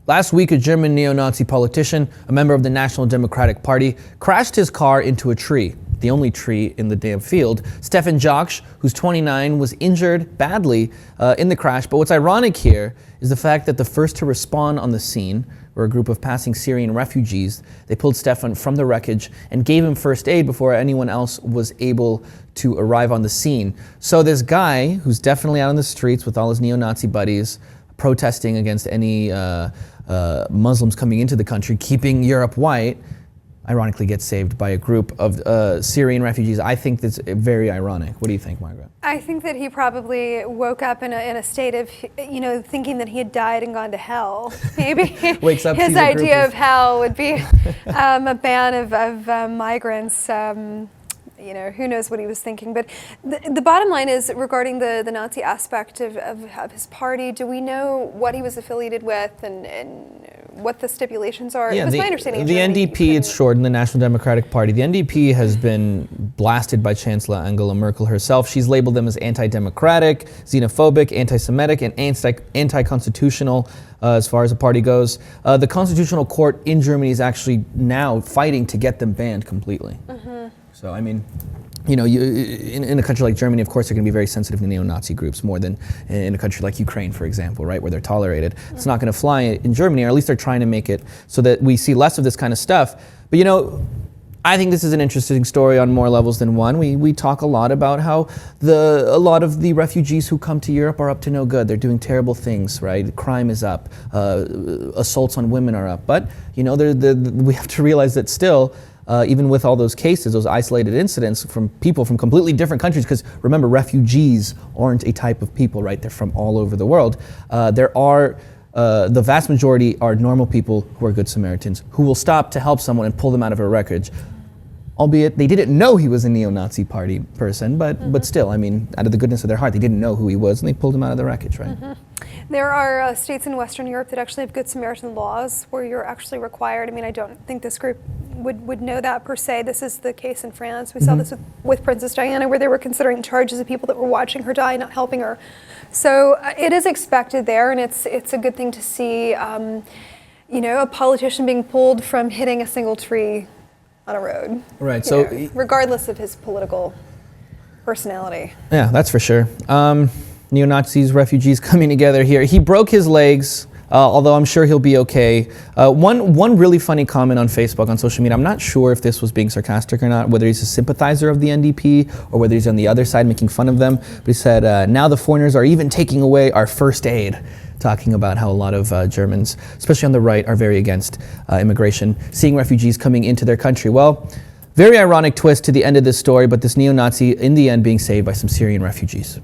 Last week, a German neo-Nazi politician, a member of the National Democratic Party, crashed his car into a tree, the only tree in the damn field. Stefan Jagsch, who's 29, was injured badly in the crash. But what's ironic here is the fact that the first to respond on the scene were a group of passing Syrian refugees. They pulled Stefan from the wreckage and gave him first aid before anyone else was able to arrive on the scene. So this guy, who's definitely out on the streets with all his neo-Nazi buddies, protesting against any Muslims coming into the country, keeping Europe white, ironically gets saved by a group of Syrian refugees. I think that's very ironic. What do you think, Margaret? I think that he probably woke up in a state of, thinking that he had died and gone to hell. Maybe Wakes up, his idea of hell would be a ban of migrants. Who knows what he was thinking. But the bottom line is, regarding the Nazi aspect of his party, do we know what he was affiliated with and what the stipulations are? Yeah, it was my understanding. The NDP, it's short in the National Democratic Party. The NDP has been blasted by Chancellor Angela Merkel herself. She's labeled them as anti-democratic, xenophobic, anti-Semitic, and anti-constitutional as far as the party goes. The Constitutional Court in Germany is actually now fighting to get them banned completely. Mm-hmm. So, I mean, in a country like Germany, of course, they're going to be very sensitive to neo-Nazi groups more than in a country like Ukraine, for example, right, where they're tolerated. Mm-hmm. It's not going to fly in Germany, or at least they're trying to make it so that we see less of this kind of stuff. But, I think this is an interesting story on more levels than one. We talk a lot about how a lot of the refugees who come to Europe are up to no good. They're doing terrible things, right? Crime is up. Assaults on women are up. But, we have to realize that still, even with all those cases, those isolated incidents from people from completely different countries, because remember, refugees aren't a type of people, right? They're from all over the world. The vast majority are normal people who are good Samaritans, who will stop to help someone and pull them out of a wreckage. Albeit they didn't know he was a neo-Nazi party person, but still, I mean, out of the goodness of their heart, they didn't know who he was, and they pulled him out of the wreckage, right? Mm-hmm. There are states in Western Europe that actually have Good Samaritan laws where you're actually required. I mean, I don't think this group would know that per se. This is the case in France. We saw this with Princess Diana, where they were considering charges of people that were watching her die, not helping her. So it is expected there, and it's a good thing to see, a politician being pulled from hitting a single tree on a road. Right. So regardless of his political personality. Yeah, that's for sure. Neo-Nazis, refugees coming together here. He broke his legs, although I'm sure he'll be okay. One really funny comment on Facebook, on social media, I'm not sure if this was being sarcastic or not, whether he's a sympathizer of the NDP or whether he's on the other side making fun of them. But he said, now the foreigners are even taking away our first aid. Talking about how a lot of Germans, especially on the right, are very against immigration, seeing refugees coming into their country. Well, very ironic twist to the end of this story, but this neo-Nazi in the end being saved by some Syrian refugees.